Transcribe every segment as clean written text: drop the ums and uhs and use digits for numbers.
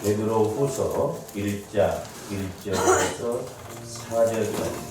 베드로후서 1장 1절에서 4절까지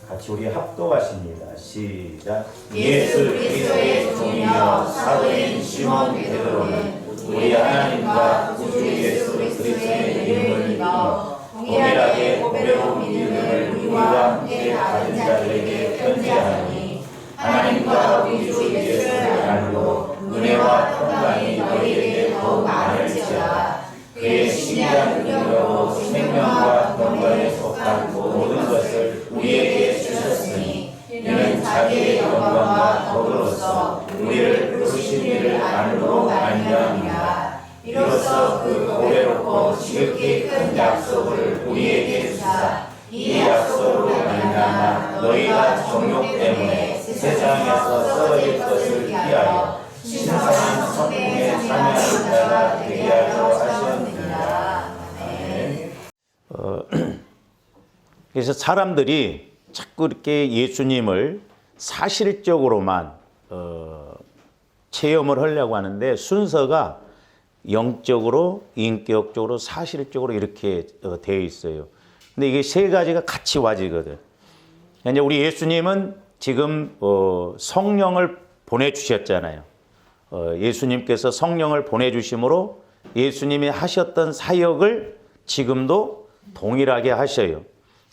같이 우리 합독하십니다. 시작. 예수 그리스도의 종이여 사도인 시몬 베드로는 우리 하나님과 구주 예수 그리스도의 이름을 믿어 동일하게 보배로운 믿음을 우리와 함께 가진 자들에게 편지하니 하나님과 우리 주 예수를 알고 은혜와 평강이 너희에게 더욱 많을지어다. 그의 신비한 능력으로 생명과 영광에 속한 모든 것을 우리에게 주셨으니 이는 자기의 영광과 덕으로서 우리를 부르신 이를 안으로 말미암이라. 이로써 그 보배롭고 지극히 큰 약속을 우리에게 주사 이 약속으로 말미암아 너희가 정욕 때문에 세상에서 썩어질 것을 피하여 신성한 성품에 참여하는 자가 되게 하려 하셨느니라. 아멘. 그래서 사람들이 자꾸 이렇게 예수님을 사실적으로만 체험을 하려고 하는데 순서가 영적으로, 인격적으로, 사실적으로 이렇게 되어 있어요. 근데 이게 세 가지가 같이 와지거든. 이제 우리 예수님은 지금 성령을 보내주셨잖아요. 예수님께서 성령을 보내주심으로 예수님이 하셨던 사역을 지금도 동일하게 하셔요.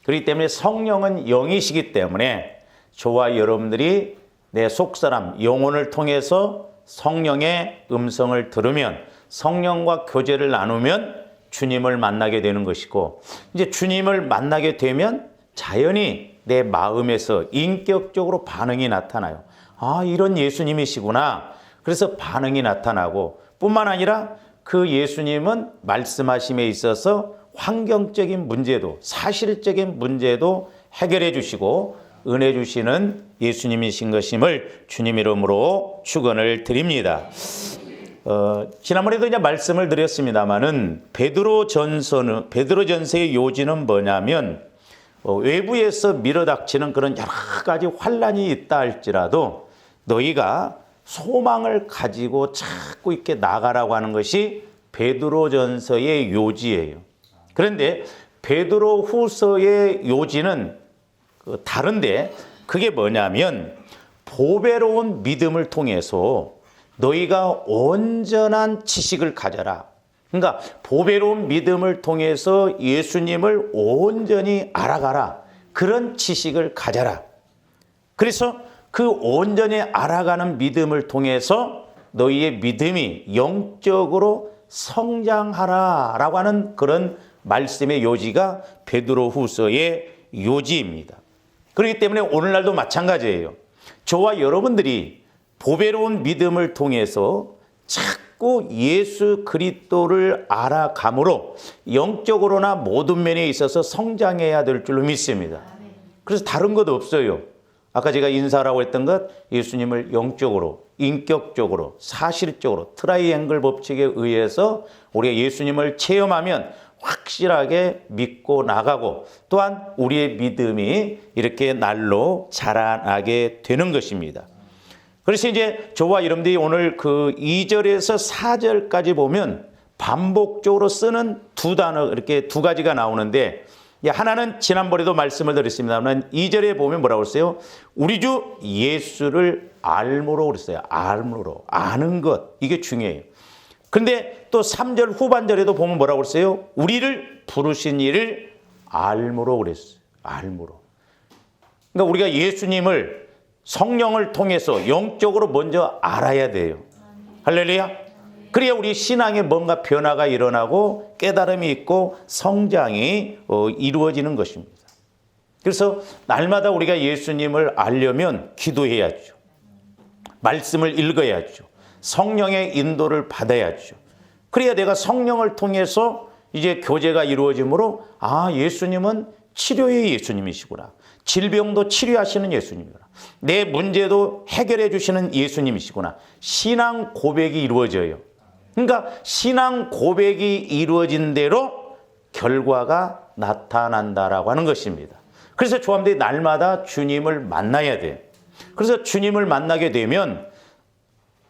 그렇기 때문에 성령은 영이시기 때문에 저와 여러분들이 내 속사람, 영혼을 통해서 성령의 음성을 들으면 성령과 교제를 나누면 주님을 만나게 되는 것이고 이제 주님을 만나게 되면 자연히 내 마음에서 인격적으로 반응이 나타나요. 아, 이런 예수님이시구나. 그래서 반응이 나타나고 뿐만 아니라 그 예수님은 말씀하심에 있어서 환경적인 문제도 사실적인 문제도 해결해 주시고 은혜 주시는 예수님이신 것임을 주님 이름으로 축원을 드립니다. 지난번에도 이제 말씀을 드렸습니다만은 베드로전서의 요지는 뭐냐면 외부에서 밀어닥치는 그런 여러 가지 환란이 있다 할지라도 너희가 소망을 가지고 자꾸 이렇게 나가라고 하는 것이 베드로전서의 요지예요. 그런데 베드로후서의 요지는 다른데 그게 뭐냐면 보배로운 믿음을 통해서 너희가 온전한 지식을 가져라. 그러니까 보배로운 믿음을 통해서 예수님을 온전히 알아가라. 그런 지식을 가져라. 그래서 그 온전히 알아가는 믿음을 통해서 너희의 믿음이 영적으로 성장하라라고 하는 그런 말씀의 요지가 베드로후서의 요지입니다. 그렇기 때문에 오늘날도 마찬가지예요. 저와 여러분들이 보배로운 믿음을 통해서 자꾸 예수 그리스도를 알아감으로 영적으로나 모든 면에 있어서 성장해야 될 줄로 믿습니다. 그래서 다른 것 없어요. 아까 제가 인사라고 했던 것, 예수님을 영적으로, 인격적으로, 사실적으로 트라이앵글 법칙에 의해서 우리가 예수님을 체험하면 확실하게 믿고 나가고 또한 우리의 믿음이 이렇게 날로 자라나게 되는 것입니다. 그래서 이제 저와 여러분들이 오늘 그 2절에서 4절까지 보면 반복적으로 쓰는 두 단어, 이렇게 두 가지가 나오는데 하나는 지난번에도 말씀을 드렸습니다만 2절에 보면 뭐라고 했어요? 우리 주 예수를 알므로 그랬어요. 알므로. 아는 것. 이게 중요해요. 근데 또 3절 후반절에도 보면 뭐라고 그랬어요? 우리를 부르신 이를 알므로 그랬어요. 알므로. 그러니까 우리가 예수님을 성령을 통해서 영적으로 먼저 알아야 돼요. 할렐루야. 그래야 우리 신앙에 뭔가 변화가 일어나고 깨달음이 있고 성장이 이루어지는 것입니다. 그래서 날마다 우리가 예수님을 알려면 기도해야죠. 말씀을 읽어야죠. 성령의 인도를 받아야죠. 그래야 내가 성령을 통해서 이제 교제가 이루어지므로 아, 예수님은 치료의 예수님이시구나. 질병도 치료하시는 예수님이구나. 내 문제도 해결해 주시는 예수님이시구나. 신앙 고백이 이루어져요. 그러니까 신앙 고백이 이루어진 대로 결과가 나타난다라고 하는 것입니다. 그래서 조합들이 날마다 주님을 만나야 돼요. 그래서 주님을 만나게 되면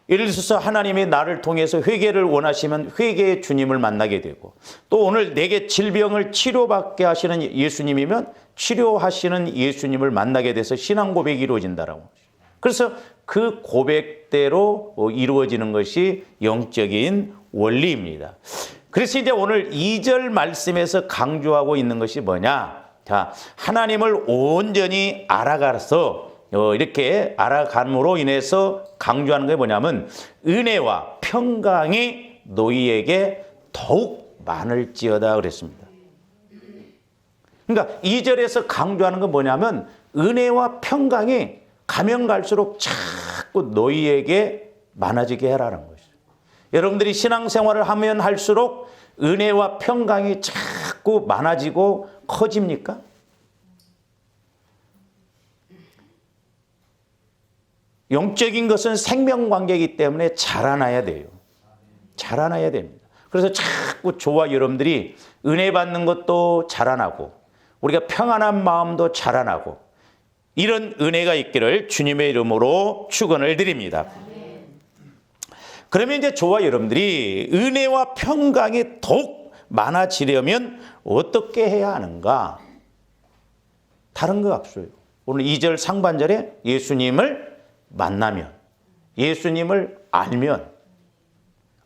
예를 들어서 하나님이 나를 통해서 회개를 원하시면 회개의 주님을 만나게 되고, 또 오늘 내게 질병을 치료받게 하시는 예수님이면 치료하시는 예수님을 만나게 돼서 신앙 고백이 이루어진다라고. 그래서 그 고백대로 이루어지는 것이 영적인 원리입니다. 그래서 이제 오늘 2절 말씀에서 강조하고 있는 것이 뭐냐? 자, 하나님을 온전히 알아가서 이렇게 알아감으로 인해서 강조하는 게 뭐냐면 은혜와 평강이 너희에게 더욱 많을지어다 그랬습니다. 그러니까 2절에서 강조하는 건 뭐냐면 은혜와 평강이 가면 갈수록 자꾸 너희에게 많아지게 해라는 것이죠. 여러분들이 신앙생활을 하면 할수록 은혜와 평강이 자꾸 많아지고 커집니까? 영적인 것은 생명관계이기 때문에 자라나야 돼요. 자라나야 됩니다. 그래서 자꾸 저와 여러분들이 은혜 받는 것도 자라나고 우리가 평안한 마음도 자라나고 이런 은혜가 있기를 주님의 이름으로 축원을 드립니다. 그러면 이제 저와 여러분들이 은혜와 평강이 더욱 많아지려면 어떻게 해야 하는가? 다른 거 없어요. 오늘 2절 상반절에 예수님을 만나면, 예수님을 알면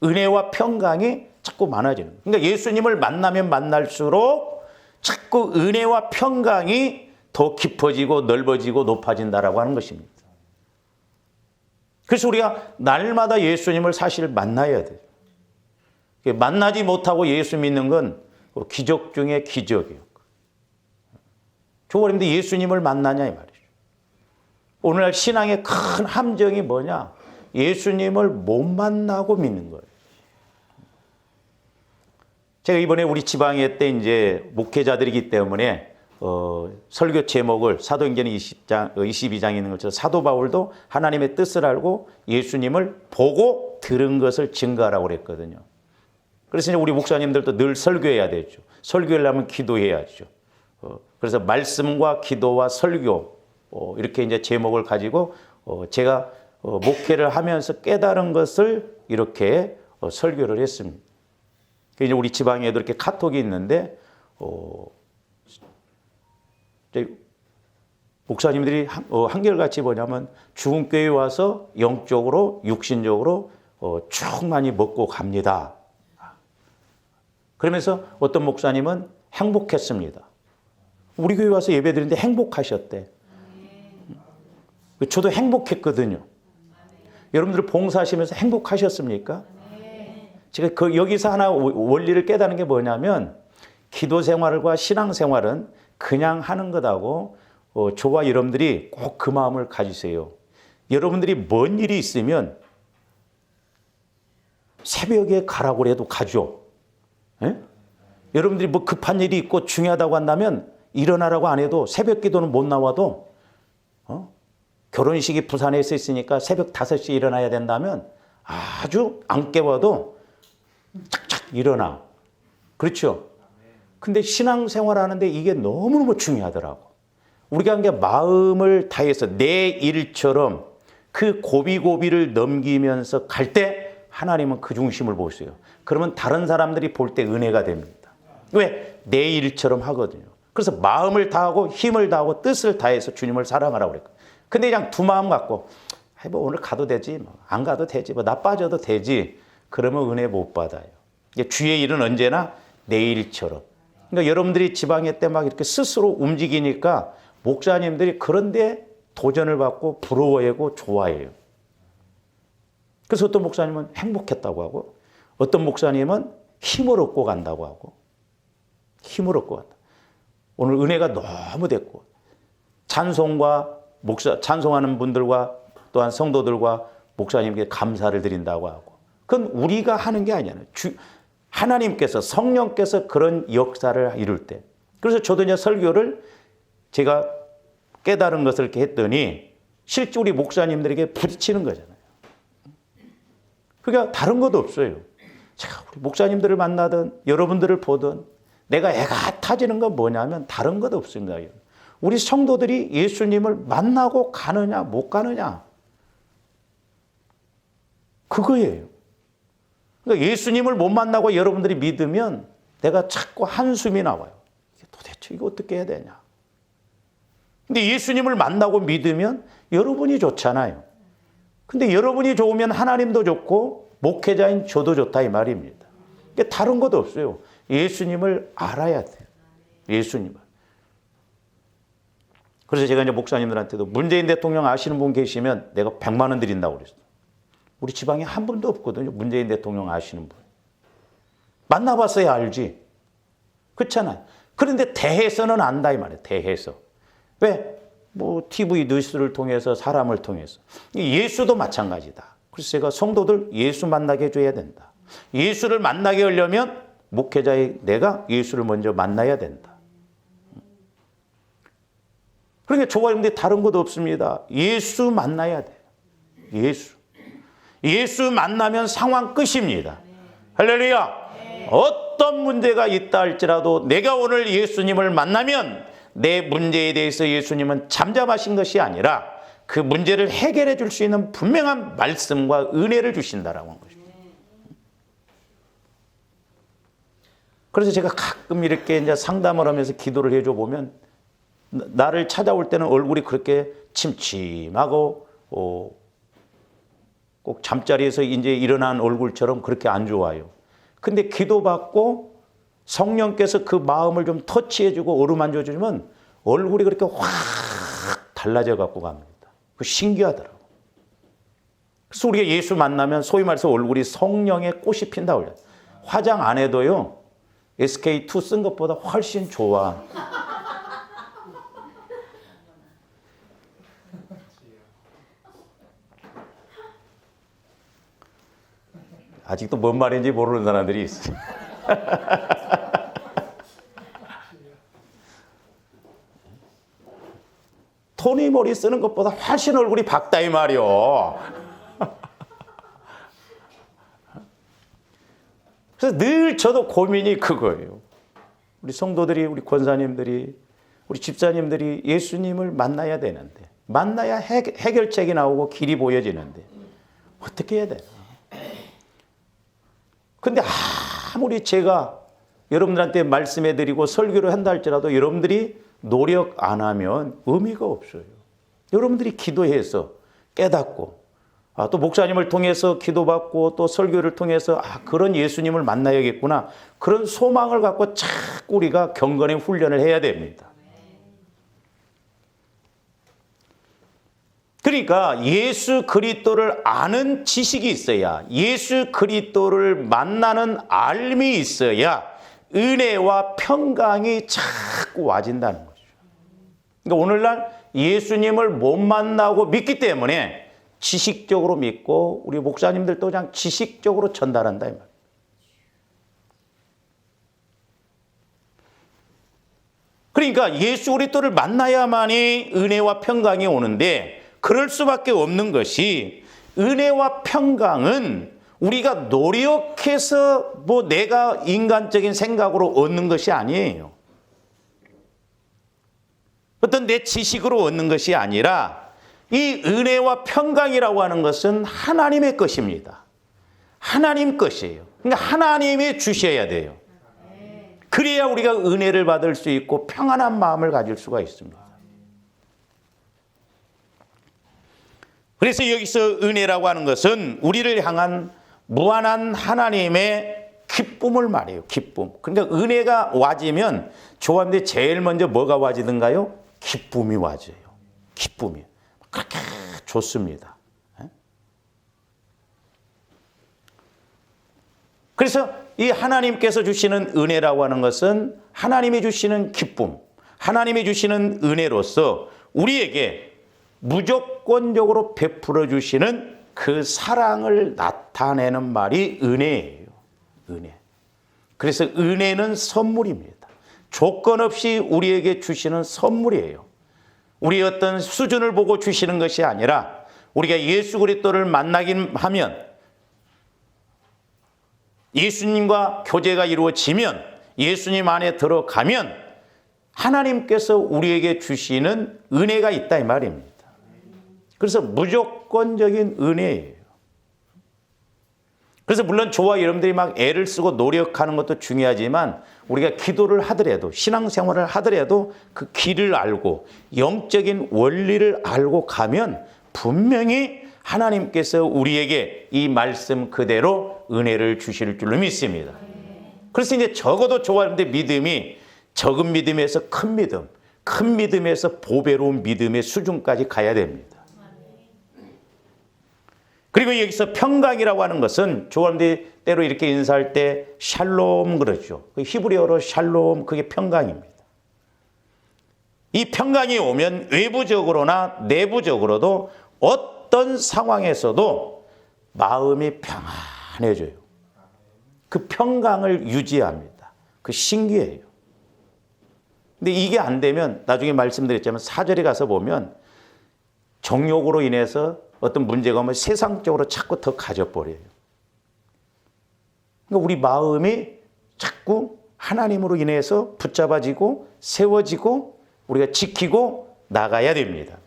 은혜와 평강이 자꾸 많아지는 거예요. 그러니까 예수님을 만나면 만날수록 자꾸 은혜와 평강이 더 깊어지고 넓어지고 높아진다라고 하는 것입니다. 그래서 우리가 날마다 예수님을 사실 만나야 돼요. 만나지 못하고 예수 믿는 건 기적 중에 기적이에요. 저버림도 예수님을 만나냐 이 말이죠. 오늘날 신앙의 큰 함정이 뭐냐? 예수님을 못 만나고 믿는 거예요. 제가 이번에 우리 지방회 때 이제 목회자들이기 때문에 설교 제목을 사도행전 22장에 있는 것처럼 사도 바울도 하나님의 뜻을 알고 예수님을 보고 들은 것을 증거하라고 그랬거든요. 그래서 이제 우리 목사님들도 늘 설교해야 되죠. 설교하려면 기도해야죠. 그래서 말씀과 기도와 설교 이렇게 이제 제목을 가지고 제가 목회를 하면서 깨달은 것을 이렇게 설교를 했습니다. 이제 우리 지방에도 이렇게 카톡이 있는데 목사님들이 한결같이 뭐냐면 죽은 교회에 와서 영적으로 육신적으로 충만히 먹고 갑니다. 그러면서 어떤 목사님은 행복했습니다. 우리 교회 와서 예배드리는데 행복하셨대. 저도 행복했거든요. 여러분들 봉사하시면서 행복하셨습니까? 제가 여기서 하나 원리를 깨닫는 게 뭐냐면 기도 생활과 신앙 생활은 그냥 하는 것하고 저와 여러분들이 꼭 그 마음을 가지세요. 여러분들이 뭔 일이 있으면 새벽에 가라고 해도 가죠. 에? 여러분들이 뭐 급한 일이 있고 중요하다고 한다면 일어나라고 안 해도 새벽 기도는 못 나와도 결혼식이 부산에 있으니까 새벽 5시에 일어나야 된다면 아주 안 깨워도 착착 일어나. 그렇죠? 근데 신앙생활 하는데 이게 너무너무 중요하더라고. 우리가 그냥 마음을 다해서 내 일처럼 그 고비고비를 넘기면서 갈 때 하나님은 그 중심을 보세요. 그러면 다른 사람들이 볼 때 은혜가 됩니다. 왜? 내 일처럼 하거든요. 그래서 마음을 다하고 힘을 다하고 뜻을 다해서 주님을 사랑하라고 그랬거든요. 근데 그냥 두 마음 갖고 뭐 오늘 가도 되지, 뭐 안 가도 되지, 뭐 나 빠져도 되지. 그러면 은혜 못 받아요. 주의 일은 언제나 내 일처럼. 그러니까 여러분들이 지방회 때 막 이렇게 스스로 움직이니까 목사님들이 그런데 도전을 받고 부러워하고 좋아해요. 그래서 어떤 목사님은 행복했다고 하고 어떤 목사님은 힘을 얻고 간다고 하고 힘을 얻고 간다. 오늘 은혜가 너무 됐고 찬송과 찬송하는 분들과 또한 성도들과 목사님께 감사를 드린다고 하고 그건 우리가 하는 게 아니잖아요. 하나님께서 성령께서 그런 역사를 이룰 때 그래서 저도 이제 설교를 제가 깨달은 것을 이렇게 했더니 실제 우리 목사님들에게 부딪히는 거잖아요. 그러니까 다른 것도 없어요. 제가 우리 목사님들을 만나든 여러분들을 보든 내가 애가 타지는 건 뭐냐면 다른 것 없습니다. 우리 성도들이 예수님을 만나고 가느냐 못 가느냐. 그거예요. 그러니까 예수님을 못 만나고 여러분들이 믿으면 내가 자꾸 한숨이 나와요. 도대체 이거 어떻게 해야 되냐. 근데 예수님을 만나고 믿으면 여러분이 좋잖아요. 근데 여러분이 좋으면 하나님도 좋고 목회자인 저도 좋다 이 말입니다. 그러니까 다른 것도 없어요. 예수님을 알아야 돼요. 예수님을. 그래서 제가 이제 목사님들한테도 문재인 대통령 아시는 분 계시면 내가 100만 원 드린다고 그랬어요. 우리 지방에 한 분도 없거든요. 문재인 대통령 아시는 분. 만나봤어야 알지. 그렇잖아요. 그런데 대해서는 안다 이 말이에요. 대해서. 왜? 뭐 TV 뉴스를 통해서 사람을 통해서. 예수도 마찬가지다. 그래서 제가 성도들 예수 만나게 해줘야 된다. 예수를 만나게 하려면 목회자의 내가 예수를 먼저 만나야 된다. 그러니까 좋아하는데 다른 것도 없습니다. 예수 만나야 돼요. 예수. 예수 만나면 상황 끝입니다. 할렐루야. 어떤 문제가 있다 할지라도 내가 오늘 예수님을 만나면 내 문제에 대해서 예수님은 잠잠하신 것이 아니라 그 문제를 해결해 줄 수 있는 분명한 말씀과 은혜를 주신다라고 한 것입니다. 그래서 제가 가끔 이렇게 이제 상담을 하면서 기도를 해줘 보면 나를 찾아올 때는 얼굴이 그렇게 침침하고 꼭 잠자리에서 이제 일어난 얼굴처럼 그렇게 안 좋아요. 근데 기도받고 성령께서 그 마음을 좀 터치해주고 어루만져주면 얼굴이 그렇게 확 달라져 갖고 갑니다. 그 신기하더라고. 그래서 우리가 예수 만나면 소위 말해서 얼굴이 성령의 꽃이 핀다 그래요. 화장 안 해도요. SK2 쓴 것보다 훨씬 좋아. 아직도 뭔 말인지 모르는 사람들이 있어요. 토니 머리 쓰는 것보다 훨씬 얼굴이 밝다 이 말이요. 그래서 늘 저도 고민이 그거예요. 우리 성도들이, 우리 권사님들이, 우리 집사님들이 예수님을 만나야 되는데, 만나야 해결책이 나오고 길이 보여지는데 어떻게 해야 되나? 근데 아무리 제가 여러분들한테 말씀해 드리고 설교를 한다 할지라도 여러분들이 노력 안 하면 의미가 없어요. 여러분들이 기도해서 깨닫고 또 목사님을 통해서 기도받고 또 설교를 통해서 그런 예수님을 만나야겠구나. 그런 소망을 갖고 자꾸 우리가 경건의 훈련을 해야 됩니다. 그러니까 예수 그리스도를 아는 지식이 있어야, 예수 그리스도를 만나는 알미 있어야 은혜와 평강이 자꾸 와진다는 거죠. 그러니까 오늘날 예수님을 못 만나고 믿기 때문에 지식적으로 믿고 우리 목사님들도 그냥 지식적으로 전달한다 이 말이에요. 그러니까 예수 그리스도를 만나야만이 은혜와 평강이 오는데 그럴 수밖에 없는 것이 은혜와 평강은 우리가 노력해서 뭐 내가 인간적인 생각으로 얻는 것이 아니에요. 어떤 내 지식으로 얻는 것이 아니라 이 은혜와 평강이라고 하는 것은 하나님의 것입니다. 하나님 것이에요. 그러니까 하나님이 주셔야 돼요. 그래야 우리가 은혜를 받을 수 있고 평안한 마음을 가질 수가 있습니다. 그래서 여기서 은혜라고 하는 것은 우리를 향한 무한한 하나님의 기쁨을 말해요. 기쁨. 그러니까 은혜가 와지면 좋아하는데 제일 먼저 뭐가 와지던가요? 기쁨이 와져요. 기쁨이. 그렇게 좋습니다. 그래서 이 하나님께서 주시는 은혜라고 하는 것은 하나님이 주시는 기쁨, 하나님이 주시는 은혜로서 우리에게 무조건적으로 베풀어 주시는 그 사랑을 나타내는 말이 은혜예요. 은혜. 그래서 은혜는 선물입니다. 조건 없이 우리에게 주시는 선물이에요. 우리 어떤 수준을 보고 주시는 것이 아니라 우리가 예수 그리스도를 만나긴 하면 예수님과 교제가 이루어지면 예수님 안에 들어가면 하나님께서 우리에게 주시는 은혜가 있다 이 말입니다. 그래서 무조건적인 은혜예요. 그래서 물론 저와 여러분들이 막 애를 쓰고 노력하는 것도 중요하지만 우리가 기도를 하더라도 신앙생활을 하더라도 그 길을 알고 영적인 원리를 알고 가면 분명히 하나님께서 우리에게 이 말씀 그대로 은혜를 주실 줄로 믿습니다. 그래서 이제 적어도 저와 여러분들의 믿음이 적은 믿음에서 큰 믿음, 큰 믿음에서 보배로운 믿음의 수준까지 가야 됩니다. 그리고 여기서 평강이라고 하는 것은 저와님들이 때로 이렇게 인사할 때 샬롬 그러죠. 히브리어로 샬롬, 그게 평강입니다. 이 평강이 오면 외부적으로나 내부적으로도 어떤 상황에서도 마음이 평안해져요. 그 평강을 유지합니다. 그 신기해요. 근데 이게 안 되면 나중에 말씀드렸지만 4절에 가서 보면 정욕으로 인해서 어떤 문제가 오면 세상적으로 자꾸 더 가져버려요. 그러니까 우리 마음이 자꾸 하나님으로 인해서 붙잡아지고 세워지고 우리가 지키고 나가야 됩니다.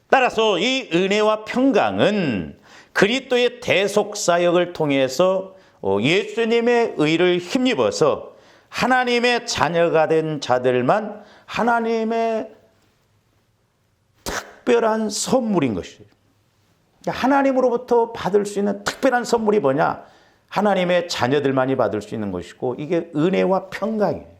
따라서 이 은혜와 평강은 그리스도의 대속사역을 통해서 예수님의 의를 힘입어서 하나님의 자녀가 된 자들만 하나님의 특별한 선물인 것이에요. 하나님으로부터 받을 수 있는 특별한 선물이 뭐냐? 하나님의 자녀들만이 받을 수 있는 것이고 이게 은혜와 평강이에요.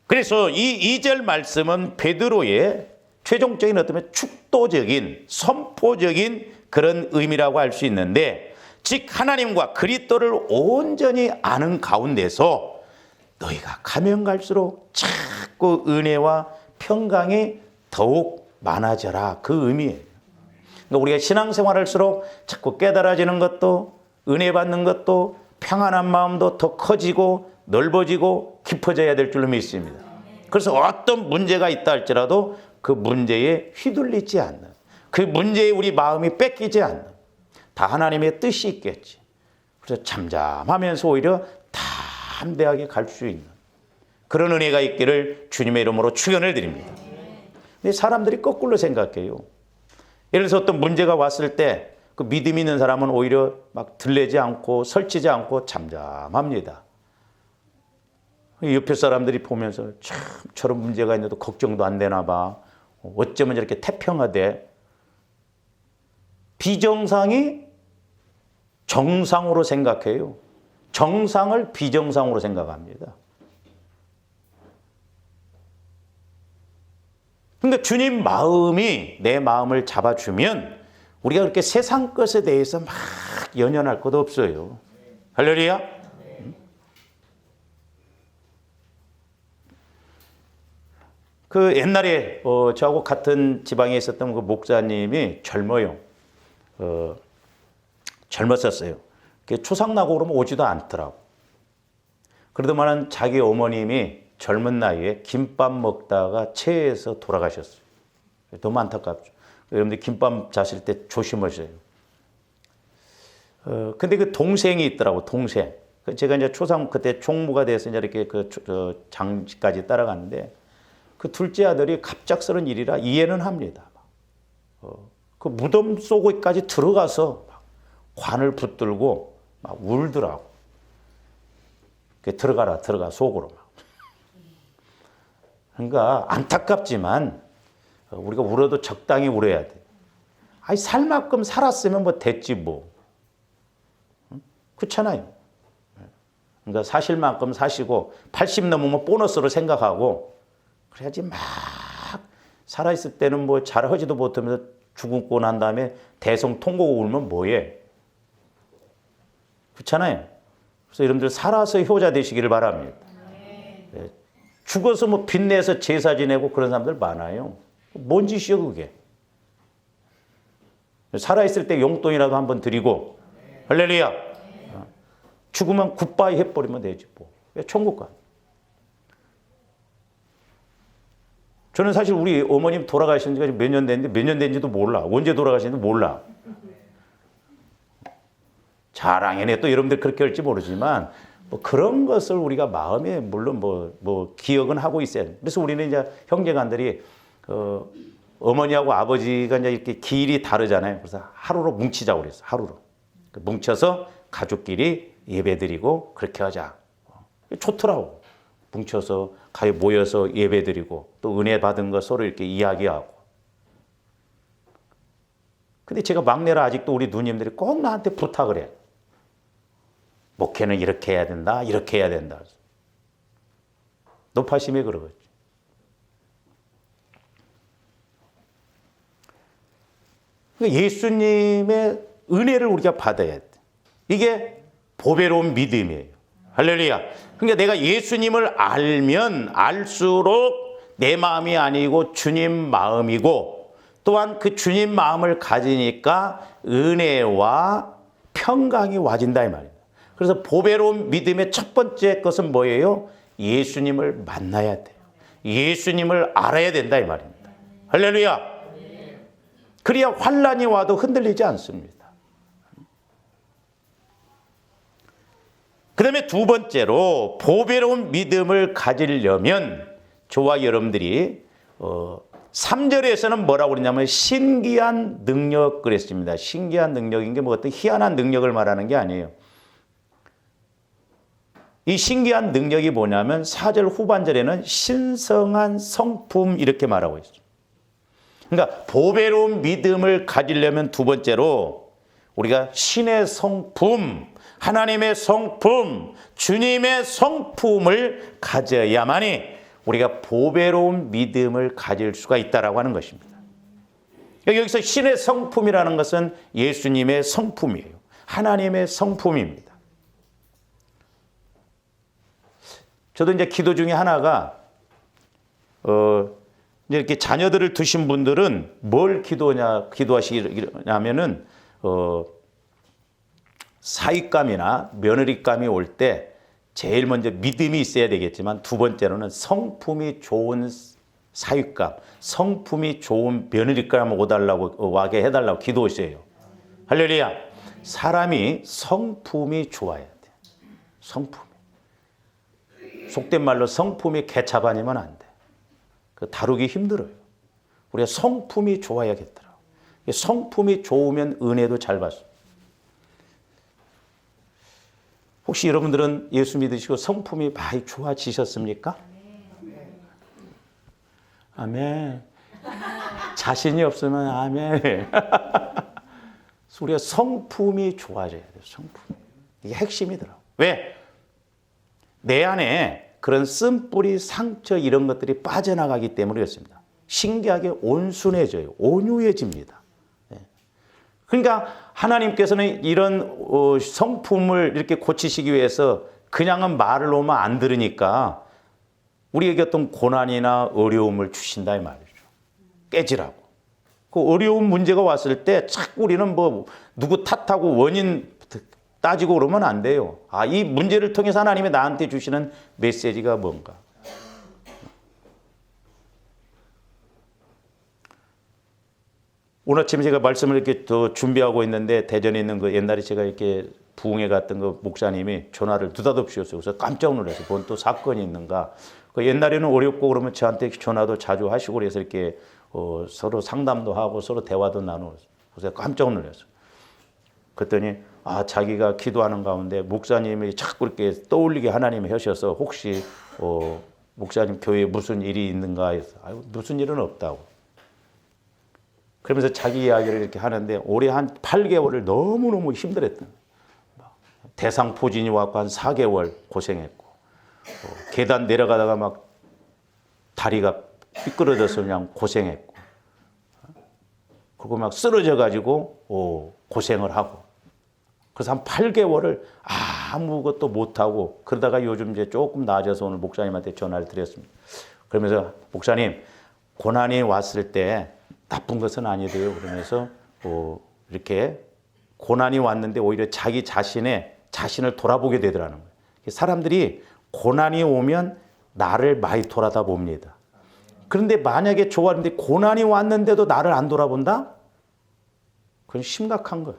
그래서 이 2절 말씀은 베드로의 최종적인 어떤 축도적인 선포적인 그런 의미라고 할 수 있는데 즉 하나님과 그리스도를 온전히 아는 가운데서 너희가 가면 갈수록 자꾸 은혜와 평강이 더욱 많아져라, 그 의미예요. 그러니까 우리가 신앙생활을 할수록 자꾸 깨달아지는 것도 은혜 받는 것도 평안한 마음도 더 커지고 넓어지고 깊어져야 될 줄로 믿습니다. 그래서 어떤 문제가 있다 할지라도 그 문제에 휘둘리지 않는, 그 문제에 우리 마음이 뺏기지 않는, 다 하나님의 뜻이 있겠지. 그래서 잠잠하면서 오히려 담대하게 갈 수 있는 그런 은혜가 있기를 주님의 이름으로 축원을 드립니다. 근데 사람들이 거꾸로 생각해요. 예를 들어서 어떤 문제가 왔을 때 그 믿음 있는 사람은 오히려 막 들레지 않고 설치지 않고 잠잠합니다. 옆에 사람들이 보면서 참 저런 문제가 있는데도 걱정도 안 되나 봐. 어쩌면 이렇게 태평하대. 비정상이 정상으로 생각해요. 정상을 비정상으로 생각합니다. 그러니까 주님 마음이 내 마음을 잡아주면 우리가 그렇게 세상 것에 대해서 막 연연할 것도 없어요. 할렐루야. 그 옛날에 저하고 같은 지방에 있었던 그 목사님이 젊어요. 젊었었어요. 초상 나고 그러면 오지도 않더라고. 그러더만은 자기 어머님이 젊은 나이에 김밥 먹다가 체해서 돌아가셨어요. 너무 안타깝죠. 여러분들 김밥 자실 때 조심하세요. 근데 그 동생이 있더라고, 동생. 제가 이제 초상 그때 총무가 돼서 이제 이렇게 그 장까지 따라갔는데 그 둘째 아들이 갑작스러운 일이라 이해는 합니다. 그 무덤 속에까지 들어가서 관을 붙들고 막 울더라고. 들어가라, 들어가, 속으로 막. 그러니까 안타깝지만 우리가 울어도 적당히 울어야 돼. 아니, 살 만큼 살았으면 뭐 됐지 뭐. 그렇잖아요. 그러니까 사실 만큼 사시고 80 넘으면 보너스로 생각하고 그래야지 막 살아있을 때는 뭐 잘하지도 못하면서 죽고 난 다음에 대성통곡 울면 뭐해. 그렇잖아요. 그래서 여러분들 살아서 효자 되시기를 바랍니다. 네. 죽어서 뭐 빚내서 제사 지내고 그런 사람들 많아요. 뭔 짓이요 그게. 살아있을 때 용돈이라도 한번 드리고 할렐루야. 죽으면 굿바이 해버리면 되지 뭐. 왜 천국 가. 저는 사실 우리 어머님 돌아가신 지가 몇 년 됐는데 몇 년 된지도 몰라. 언제 돌아가신지도 몰라. 자랑이네 또 여러분들 그렇게 할지 모르지만 뭐 그런 것을 우리가 마음에 물론 뭐 기억은 하고 있어야 돼. 그래서 우리는 이제 형제간들이 어머니하고 아버지가 이제 이렇게 길이 다르잖아요. 그래서 하루로 뭉치자고 그랬어. 하루로. 뭉쳐서 가족끼리 예배드리고 그렇게 하자. 좋더라고. 뭉쳐서 가요 모여서 예배드리고 또 은혜 받은 거 서로 이렇게 이야기하고. 근데 제가 막내라 아직도 우리 누님들이 꼭 나한테 부탁을 해. 목회는 이렇게 해야 된다. 이렇게 해야 된다. 노파심에 그러겠지. 그러니까 예수님의 은혜를 우리가 받아야 돼. 이게 보배로운 믿음이에요. 할렐루야. 그러니까 내가 예수님을 알면 알수록 내 마음이 아니고 주님 마음이고 또한 그 주님 마음을 가지니까 은혜와 평강이 와진다 이 말이에요. 그래서 보배로운 믿음의 첫 번째 것은 뭐예요? 예수님을 만나야 돼요. 예수님을 알아야 된다 이 말입니다. 할렐루야. 그래야 환난이 와도 흔들리지 않습니다. 그 다음에 두 번째로 보배로운 믿음을 가지려면 저와 여러분들이 3절에서는 뭐라고 그러냐면 신기한 능력 그랬습니다. 신기한 능력인 게 뭐 어떤 희한한 능력을 말하는 게 아니에요. 이 신기한 능력이 뭐냐면 4절 후반절에는 신성한 성품 이렇게 말하고 있어요. 그러니까 보배로운 믿음을 가지려면 두 번째로 우리가 신의 성품, 하나님의 성품, 주님의 성품을 가져야만이 우리가 보배로운 믿음을 가질 수가 있다라고 하는 것입니다. 여기서 신의 성품이라는 것은 예수님의 성품이에요. 하나님의 성품입니다. 저도 이제 기도 중에 하나가 이렇게 자녀들을 두신 분들은 뭘 기도하시냐면은 사윗감이나 며느리감이 올 때 제일 먼저 믿음이 있어야 되겠지만 두 번째로는 성품이 좋은 사윗감, 성품이 좋은 며느리감 와게 해달라고 기도하세요. 할렐루야. 사람이 성품이 좋아야 돼. 성품이. 속된 말로 성품이 개차반이면 안 돼. 다루기 힘들어요. 우리가 성품이 좋아야겠더라고. 성품이 좋으면 은혜도 잘 받습니다. 혹시 여러분들은 예수 믿으시고 성품이 많이 좋아지셨습니까? 아멘. 자신이 없으면 아멘. 우리가 성품이 좋아져야 돼요. 성품. 이게 핵심이더라고. 왜? 내 안에 그런 쓴뿌리, 상처 이런 것들이 빠져나가기 때문에 그렇습니다. 신기하게 온순해져요. 온유해집니다. 그러니까 하나님께서는 이런 성품을 이렇게 고치시기 위해서 그냥은 말을 놓으면 안 들으니까 우리에게 어떤 고난이나 어려움을 주신다 이 말이죠. 깨지라고. 그 어려운 문제가 왔을 때 자꾸 우리는 뭐 누구 탓하고 원인 따지고 그러면 안 돼요. 아, 이 문제를 통해서 하나님이 나한테 주시는 메시지가 뭔가. 오늘 아침 제가 말씀을 이렇게 또 준비하고 있는데 대전에 있는 그 옛날에 제가 이렇게 부흥회 갔던 그 목사님이 전화를 느닷없이 줬어요. 그래서 깜짝 놀랐어요. 뭔 또 사건이 있는가. 그 옛날에는 어렵고 그러면 저한테 전화도 자주 하시고 그래서 이렇게 서로 상담도 하고 서로 대화도 나누고 그래서 깜짝 놀랐어요. 그랬더니 자기가 기도하는 가운데 목사님이 자꾸 이렇게 떠올리게 하나님이 하셔서 혹시 목사님 교회에 무슨 일이 있는가 해서 무슨 일은 없다고. 그러면서 자기 이야기를 이렇게 하는데 올해 한 8개월을 너무너무 힘들었던 대상포진이 왔고 한 4개월 고생했고 계단 내려가다가 막 다리가 삐뚤어져서 그냥 고생했고 그리고 막 쓰러져 가지고 고생을 하고 그래서 한 8개월을 아무것도 못하고 그러다가 요즘 이제 조금 나아져서 오늘 목사님한테 전화를 드렸습니다. 그러면서 목사님 고난이 왔을 때 나쁜 것은 아니대요. 그러면서 이렇게 고난이 왔는데 오히려 자기 자신을 돌아보게 되더라는 거예요. 사람들이 고난이 오면 나를 많이 돌아다 봅니다. 그런데 만약에 좋았는데 고난이 왔는데도 나를 안 돌아본다? 그건 심각한 거예요.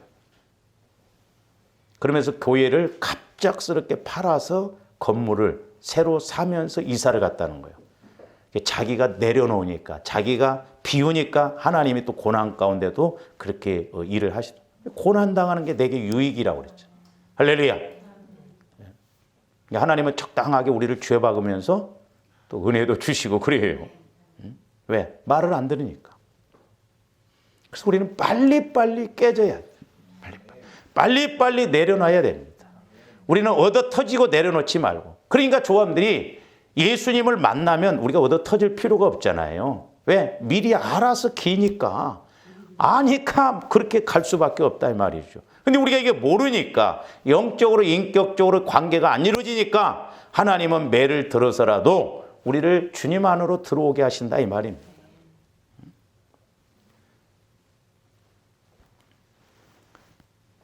그러면서 교회를 갑작스럽게 팔아서 건물을 새로 사면서 이사를 갔다는 거예요. 자기가 내려놓으니까 자기가 비우니까 하나님이 또 고난 가운데도 그렇게 일을 하시다. 고난 당하는 게 내게 유익이라고 그랬죠. 할렐루야. 하나님은 적당하게 우리를 죄 박으면서 또 은혜도 주시고 그래요. 왜? 말을 안 들으니까. 그래서 우리는 빨리빨리 깨져야 돼. 빨리빨리 내려놔야 됩니다. 우리는 얻어 터지고 내려놓지 말고. 그러니까 조합들이 예수님을 만나면 우리가 얻어 터질 필요가 없잖아요. 왜? 미리 알아서 기니까. 아니까 그렇게 갈 수밖에 없다 이 말이죠. 근데 우리가 이게 모르니까 영적으로 인격적으로 관계가 안 이루어지니까 하나님은 매를 들어서라도 우리를 주님 안으로 들어오게 하신다 이 말입니다.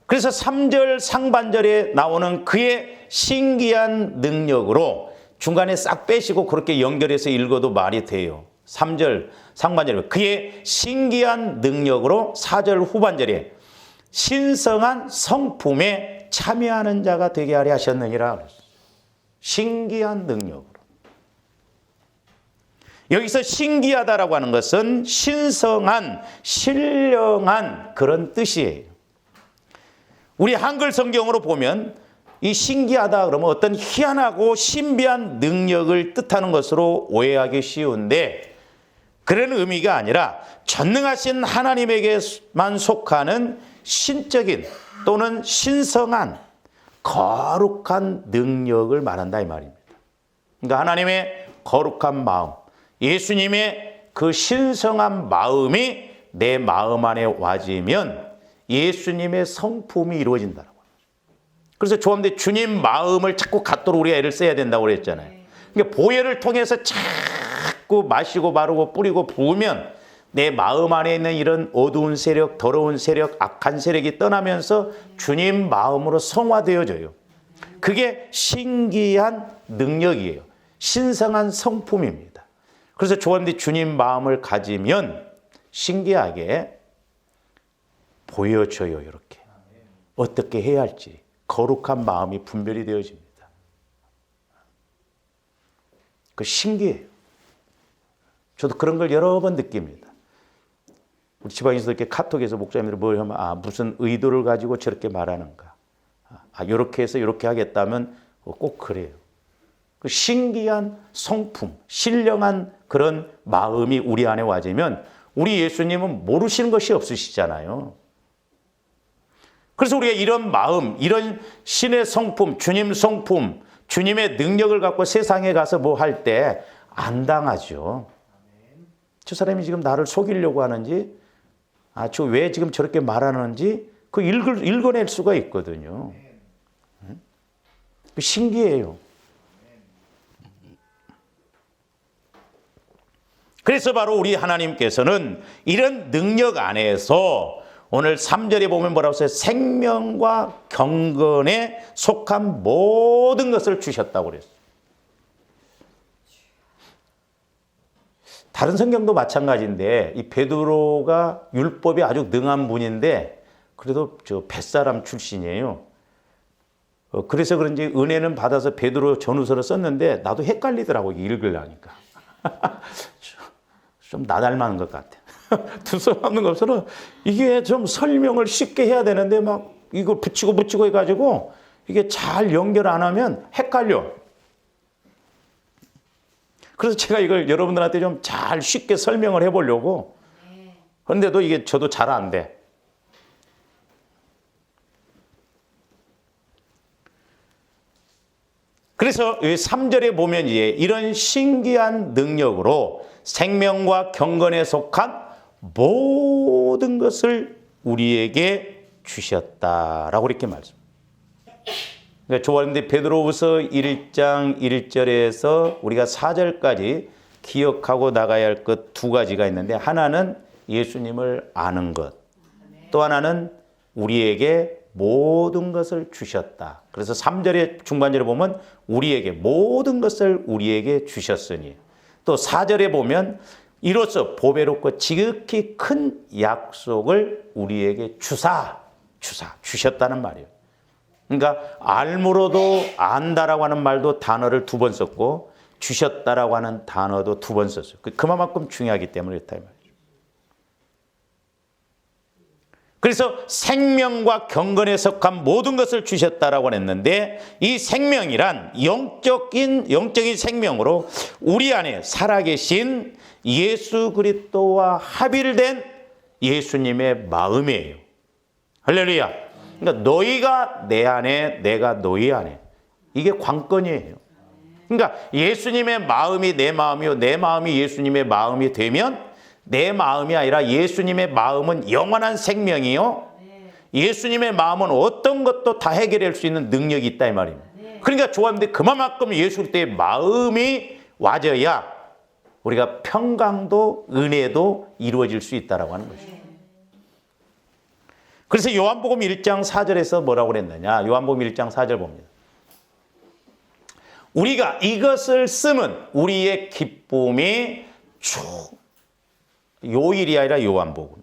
그래서 3절 상반절에 나오는 그의 신기한 능력으로 중간에 싹 빼시고 그렇게 연결해서 읽어도 말이 돼요. 3절 상반절에 그의 신기한 능력으로 4절 후반절에 신성한 성품에 참여하는 자가 되게 하려 하셨느니라. 신기한 능력으로. 여기서 신기하다라고 하는 것은 신성한, 신령한 그런 뜻이에요. 우리 한글 성경으로 보면 이 신기하다 그러면 어떤 희한하고 신비한 능력을 뜻하는 것으로 오해하기 쉬운데 그런 의미가 아니라 전능하신 하나님에게만 속하는 신적인 또는 신성한 거룩한 능력을 말한다 이 말입니다. 그러니까 하나님의 거룩한 마음, 예수님의 그 신성한 마음이 내 마음 안에 와지면 예수님의 성품이 이루어진다고. 그래서 조함대 주님 마음을 자꾸 갖도록 우리가 애를 써야 된다고 그랬잖아요. 그러니까 보혈을 통해서 자꾸 마시고 바르고 뿌리고 부으면 내 마음 안에 있는 이런 어두운 세력, 더러운 세력, 악한 세력이 떠나면서 주님 마음으로 성화되어져요. 그게 신기한 능력이에요. 신성한 성품입니다. 그래서 조함대 주님 마음을 가지면 신기하게 보여줘요. 이렇게 어떻게 해야 할지 거룩한 마음이 분별이 되어집니다. 그 신기해요. 저도 그런 걸 여러 번 느낍니다. 우리 지방에서 이렇게 카톡에서 목사님들이 뭘 하면 무슨 의도를 가지고 저렇게 말하는가. 이렇게 해서 이렇게 하겠다면 꼭 그래요. 그 신기한 성품, 신령한 그런 마음이 우리 안에 와지면 우리 예수님은 모르시는 것이 없으시잖아요. 그래서 우리가 이런 마음, 이런 신의 성품, 주님 성품, 주님의 능력을 갖고 세상에 가서 뭐 할 때 안 당하죠. 저 사람이 지금 나를 속이려고 하는지, 저 왜 지금 저렇게 말하는지 그 읽어낼 수가 있거든요. 신기해요. 그래서 바로 우리 하나님께서는 이런 능력 안에서 오늘 3절에 보면 뭐라고 써요? 생명과 경건에 속한 모든 것을 주셨다고 그랬어요. 다른 성경도 마찬가지인데 이 베드로가 율법에 아주 능한 분인데 그래도 저 뱃사람 출신이에요. 그래서 그런지 은혜는 받아서 베드로 전후서를 썼는데 나도 헷갈리더라고 읽으려니까. 좀 나 닮은 것 같아. 두서 없는 것으로 이게 좀 설명을 쉽게 해야 되는데 막 이걸 붙이고 해가지고 이게 잘 연결 안 하면 헷갈려. 그래서 제가 이걸 여러분들한테 좀 잘 쉽게 설명을 해보려고. 그런데도 이게 저도 잘 안 돼. 그래서 3절에 보면 이런 신기한 능력으로 생명과 경건에 속한 모든 것을 우리에게 주셨다라고 이렇게 말씀합니다. 그러니까 좋아하는데 베드로후서 1장 1절에서 우리가 4절까지 기억하고 나가야 할 것 두 가지가 있는데 하나는 예수님을 아는 것, 또 하나는 우리에게 모든 것을 주셨다. 그래서 3절의 중반절에 보면 우리에게 모든 것을 우리에게 주셨으니 또 4절에 보면 이로써 보배롭고 지극히 큰 약속을 우리에게 주셨다는 말이에요. 그러니까 알므로도 안다라고 하는 말도 단어를 2번 썼고 주셨다라고 하는 단어도 2번 썼어요. 그만큼 중요하기 때문에 그렇다 이 말이죠. 그래서 생명과 경건에 속한 모든 것을 주셨다라고 했는데, 이 생명이란 영적인 생명으로 우리 안에 살아계신 예수 그리스도와 합일된 예수님의 마음이에요. 할렐루야. 그러니까 너희가 내 안에, 내가 너희 안에. 이게 관건이에요. 그러니까 예수님의 마음이 내 마음이요, 내 마음이 예수님의 마음이 되면, 내 마음이 아니라 예수님의 마음은 영원한 생명이요, 예수님의 마음은 어떤 것도 다 해결할 수 있는 능력이 있다 이 말입니다. 그러니까 좋아하는데 그만큼 예수 그리스도의 마음이 와져야 우리가 평강도 은혜도 이루어질 수 있다라고 하는 것이죠. 그래서 요한복음 1장 4절에서 뭐라고 그랬느냐? 요한복음 1장 4절 봅니다. 우리가 이것을 쓰면 우리의 기쁨이 요일이 아니라 요한복음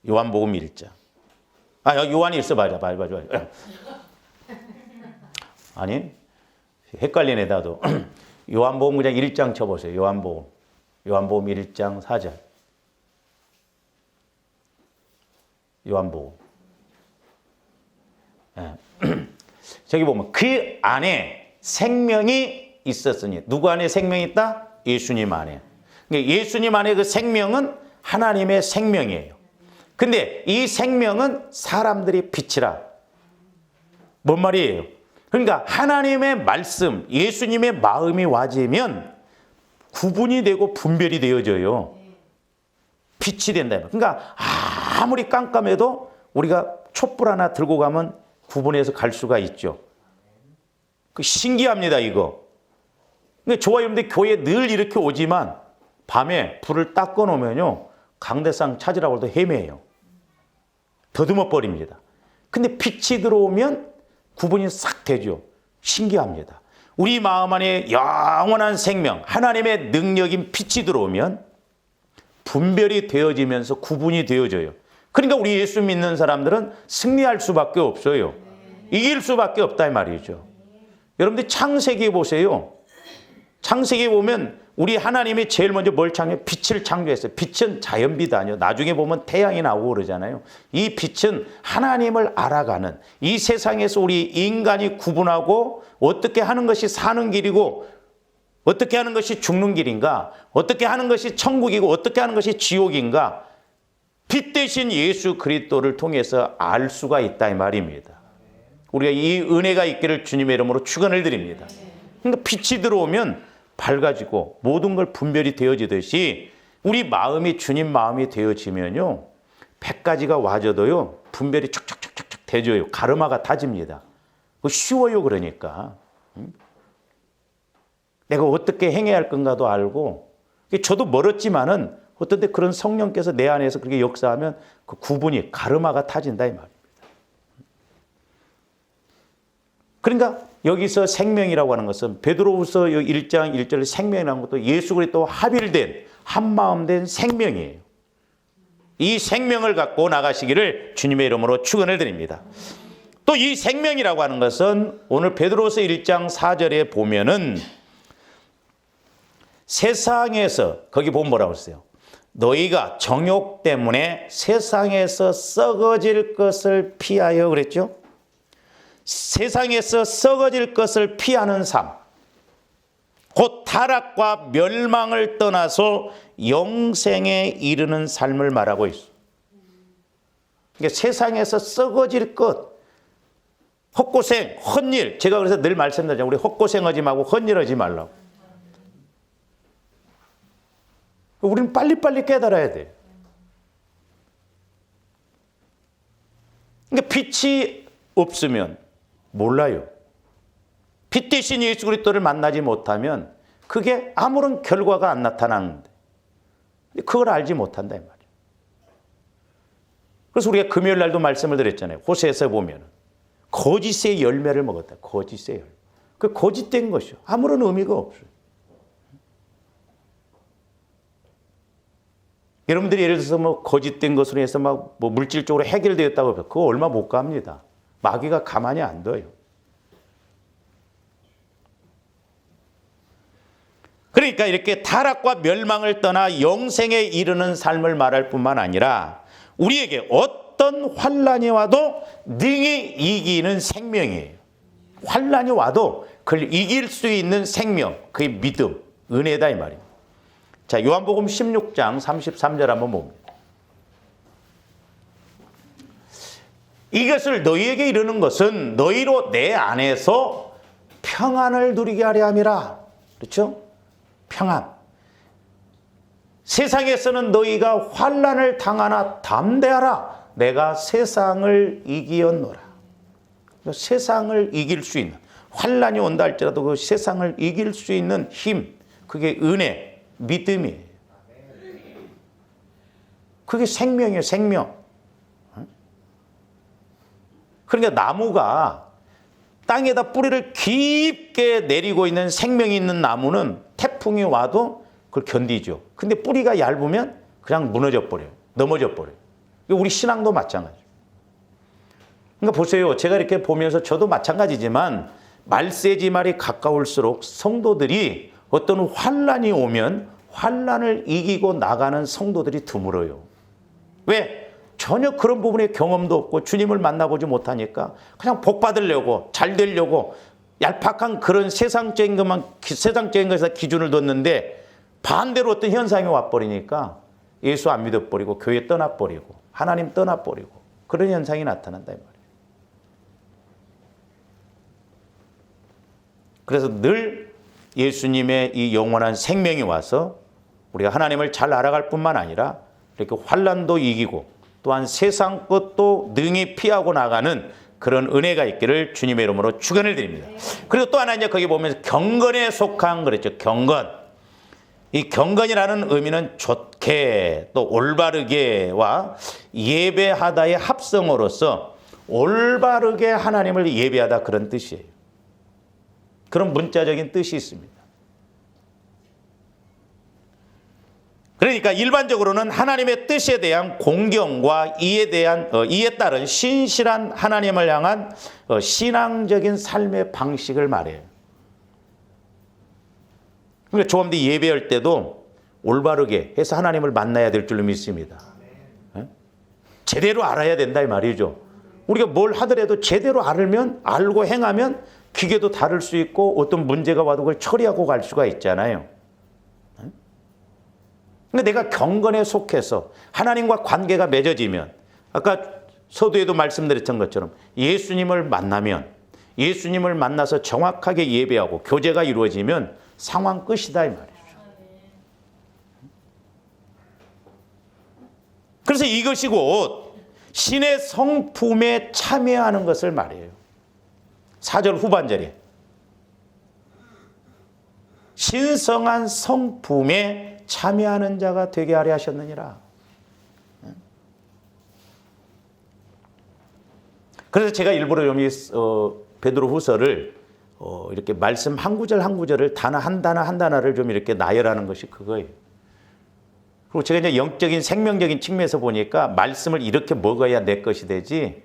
1장. 요한이 있어. 맞아. 아니, 헷갈리네 나도. 요한복음 그냥 1장 쳐보세요. 요한복음 1장 4절. 요한복음. 저기 보면 그 안에 생명이 있었으니. 누구 안에 생명이 있다? 예수님 안에. 그러니까 예수님 안에 그 생명은 하나님의 생명이에요. 근데 이 생명은 사람들이 빛이라. 뭔 말이에요? 그러니까 하나님의 말씀, 예수님의 마음이 와지면 구분이 되고 분별이 되어져요. 빛이 된다. 그러니까 아무리 깜깜해도 우리가 촛불 하나 들고 가면 구분해서 갈 수가 있죠. 신기합니다, 이거. 근데 좋아요. 근데 교회에 늘 이렇게 오지만 밤에 불을 딱 꺼놓으면요, 강대상 찾으라고 해도 헤매요. 더듬어 버립니다. 근데 빛이 들어오면 구분이 싹 되죠. 신기합니다. 우리 마음 안에 영원한 생명, 하나님의 능력인 빛이 들어오면 분별이 되어지면서 구분이 되어져요. 그러니까 우리 예수 믿는 사람들은 승리할 수밖에 없어요. 이길 수밖에 없다 이 말이죠. 여러분들 창세기 보세요. 창세기 보면 우리 하나님이 제일 먼저 뭘 창조해요? 빛을 창조했어요. 빛은 자연빛 아니에요. 나중에 보면 태양이 나오고 그러잖아요. 이 빛은 하나님을 알아가는, 이 세상에서 우리 인간이 구분하고 어떻게 하는 것이 사는 길이고 어떻게 하는 것이 죽는 길인가, 어떻게 하는 것이 천국이고 어떻게 하는 것이 지옥인가, 빛 대신 예수 그리스도를 통해서 알 수가 있다 이 말입니다. 우리가 이 은혜가 있기를 주님의 이름으로 축원을 드립니다. 그러니까 빛이 들어오면 밝아지고 모든 걸 분별이 되어지듯이 우리 마음이 주님 마음이 되어지면요, 100가지가 와져도요 분별이 촉촉촉촉 되져요. 가르마가 타집니다. 쉬워요. 그러니까 내가 어떻게 행해야 할 건가도 알고, 저도 멀었지만은 어떤 때 그런 성령께서 내 안에서 그렇게 역사하면 그 구분이 가르마가 타진다 이 말입니다. 그러니까 여기서 생명이라고 하는 것은 베드로후서 1장 1절에 생명이라는 것도 예수 그리스도와 합일된 한마음 된 생명이에요. 이 생명을 갖고 나가시기를 주님의 이름으로 축원을 드립니다. 또 이 생명이라고 하는 것은 오늘 베드로후서 1장 4절에 보면은 세상에서, 거기 보면 뭐라고 했어요? 너희가 정욕 때문에 세상에서 썩어질 것을 피하여 그랬죠? 세상에서 썩어질 것을 피하는 삶, 곧 타락과 멸망을 떠나서 영생에 이르는 삶을 말하고 있어요. 그러니까 세상에서 썩어질 것, 헛고생, 헛일, 제가 그래서 늘 말씀드리잖아요. 우리 헛고생하지 말고 헛일하지 말라고. 우리는 빨리빨리 깨달아야 돼. 그러니까 빛이 없으면 몰라요. 빛 대신 예수 그리스도를 만나지 못하면 그게 아무런 결과가 안 나타나는데 그걸 알지 못한다 이 말이에요. 그래서 우리가 금요일 날도 말씀을 드렸잖아요. 호세에서 보면 거짓의 열매를 먹었다. 거짓의 열매. 그 거짓된 것이요. 아무런 의미가 없어요. 여러분들이 예를 들어서 뭐 거짓된 것으로 해서 막 뭐 물질적으로 해결되었다고 해서 그거 얼마 못 갑니다. 마귀가 가만히 안 둬요. 그러니까 이렇게 타락과 멸망을 떠나 영생에 이르는 삶을 말할 뿐만 아니라 우리에게 어떤 환난이 와도 능히 이기는 생명이에요. 환난이 와도 그걸 이길 수 있는 생명, 그게 믿음, 은혜다 이 말이에요. 자, 요한복음 16장 33절 한번 봅니다. 이것을 너희에게 이르는 것은 너희로 내 안에서 평안을 누리게 하려 함이라. 그렇죠? 평안. 세상에서는 너희가 환난을 당하나 담대하라. 내가 세상을 이기었노라. 세상을 이길 수 있는, 환난이 온다 할지라도 그 세상을 이길 수 있는 힘, 그게 은혜, 믿음이에요. 그게 생명이에요, 생명. 그러니까 나무가 땅에다 뿌리를 깊게 내리고 있는 생명이 있는 나무는 태풍이 와도 그걸 견디죠. 근데 뿌리가 얇으면 그냥 무너져 버려요. 넘어져 버려요. 우리 신앙도 마찬가지예요. 그러니까 보세요. 제가 이렇게 보면서 저도 마찬가지지만 말세지 말이 가까울수록 성도들이 어떤 환난이 오면 환난을 이기고 나가는 성도들이 드물어요. 왜? 전혀 그런 부분에 경험도 없고 주님을 만나보지 못하니까 그냥 복 받으려고 잘 되려고 얄팍한 그런 세상적인 것에서 기준을 뒀는데 반대로 어떤 현상이 와버리니까 예수 안 믿어버리고 교회 떠나버리고 하나님 떠나버리고 그런 현상이 나타난다 이 말이에요. 그래서 늘 예수님의 이 영원한 생명이 와서 우리가 하나님을 잘 알아갈 뿐만 아니라 이렇게 환난도 이기고 또한 세상 것도 능히 피하고 나가는 그런 은혜가 있기를 주님의 이름으로 축원을 드립니다. 그리고 또 하나 이제 거기 보면 경건에 속한 그랬죠. 경건. 이 경건이라는 의미는 좋게 또 올바르게와 예배하다의 합성어로서 올바르게 하나님을 예배하다 그런 뜻이에요. 그런 문자적인 뜻이 있습니다. 그러니까 일반적으로는 하나님의 뜻에 대한 공경과 이에 따른 신실한 하나님을 향한 신앙적인 삶의 방식을 말해요. 그러니까 조금더 예배할 때도 올바르게 해서 하나님을 만나야 될 줄로 믿습니다. 제대로 알아야 된다 이 말이죠. 우리가 뭘 하더라도 제대로 알고 행하면 기계도 다를 수 있고 어떤 문제가 와도 그걸 처리하고 갈 수가 있잖아요. 근데 내가 경건에 속해서 하나님과 관계가 맺어지면 아까 서두에도 말씀드렸던 것처럼 예수님을 만나서 정확하게 예배하고 교제가 이루어지면 상황 끝이다 이 말이죠. 그래서 이것이 곧 신의 성품에 참여하는 것을 말해요. 4절 후반절에 신성한 성품에 참여하는 자가 되게 하려 하셨느니라. 그래서 제가 일부러 베드로 후서를 이렇게 말씀 한 구절 한 구절을 단어 한 단어를 좀 이렇게 나열하는 것이 그거예요. 그리고 제가 이제 영적인 생명적인 측면에서 보니까 말씀을 이렇게 먹어야 내 것이 되지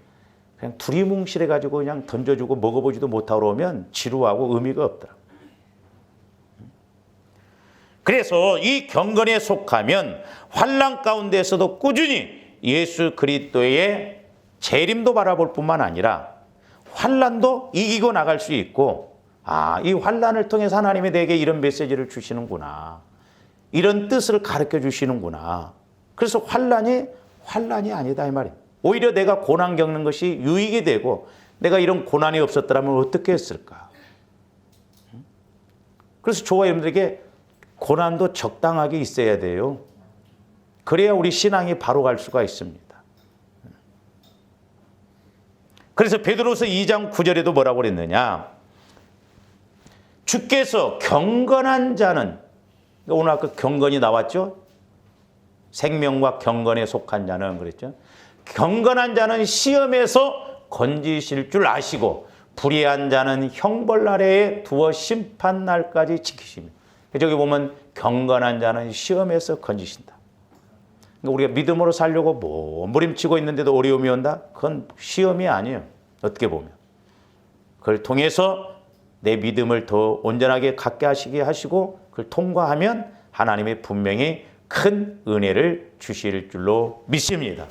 그냥 두리뭉실해 가지고 그냥 던져주고 먹어보지도 못하고 오면 지루하고 의미가 없더라고요. 그래서 이 경건에 속하면 환난 가운데서도 꾸준히 예수 그리스도의 재림도 바라볼 뿐만 아니라 환난도 이기고 나갈 수 있고 이 환난을 통해서 하나님이 내게 이런 메시지를 주시는구나. 이런 뜻을 가르쳐 주시는구나. 그래서 환난이 아니다 이 말이에요. 오히려 내가 고난 겪는 것이 유익이 되고 내가 이런 고난이 없었더라면 어떻게 했을까. 그래서 저와 여러분들에게 고난도 적당하게 있어야 돼요. 그래야 우리 신앙이 바로 갈 수가 있습니다. 그래서 베드로서 2장 9절에도 뭐라고 그랬느냐. 주께서 경건한 자는, 오늘 아까 경건이 나왔죠. 생명과 경건에 속한 자는 그랬죠. 경건한 자는 시험에서 건지실 줄 아시고 불의한 자는 형벌 아래에 두어 심판날까지 지키십니다. 저기 보면 경건한 자는 시험에서 건지신다. 그러니까 우리가 믿음으로 살려고 몸부림치고 있는데도 어려움이 온다? 그건 시험이 아니에요. 어떻게 보면. 그걸 통해서 내 믿음을 더 온전하게 갖게 하시고 그걸 통과하면 하나님이 분명히 큰 은혜를 주실 줄로 믿습니다.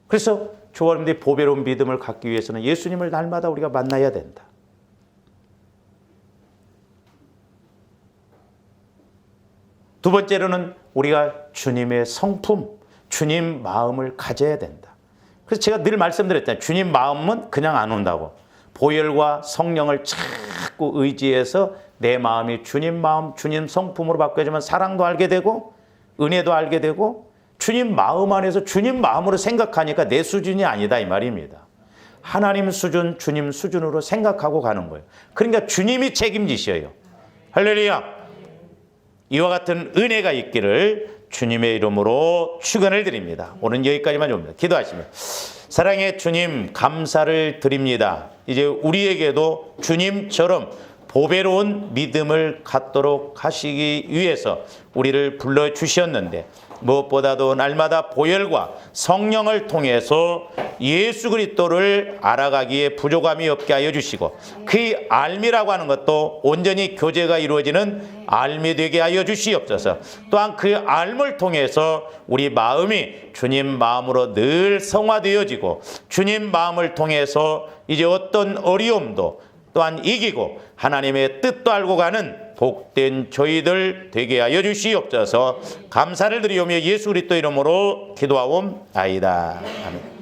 그래서 조원님들이 보배로운 믿음을 갖기 위해서는 예수님을 날마다 우리가 만나야 된다. 두 번째로는 우리가 주님의 성품, 주님 마음을 가져야 된다. 그래서 제가 늘 말씀드렸잖아요. 주님 마음은 그냥 안 온다고. 보혈과 성령을 자꾸 의지해서 내 마음이 주님 마음, 주님 성품으로 바뀌어지면 사랑도 알게 되고 은혜도 알게 되고 주님 마음 안에서 주님 마음으로 생각하니까 내 수준이 아니다 이 말입니다. 하나님 수준, 주님 수준으로 생각하고 가는 거예요. 그러니까 주님이 책임지셔요. 할렐루야. 이와 같은 은혜가 있기를 주님의 이름으로 축원을 드립니다. 오늘 여기까지만 줍니다. 기도하시면 사랑의 주님 감사를 드립니다. 이제 우리에게도 주님처럼 보배로운 믿음을 갖도록 하시기 위해서 우리를 불러주셨는데 무엇보다도 날마다 보혈과 성령을 통해서 예수 그리스도를 알아가기에 부족함이 없게 하여 주시고 그 알미라고 하는 것도 온전히 교제가 이루어지는 알미 되게 하여 주시옵소서. 또한 그 알을 통해서 우리 마음이 주님 마음으로 늘 성화되어지고 주님 마음을 통해서 이제 어떤 어려움도 또한 이기고 하나님의 뜻도 알고 가는 복된 저희들 되게 하여 주시옵소서. 감사를 드리오며 예수 그리스도 이름으로 기도하옵나이다. 아멘.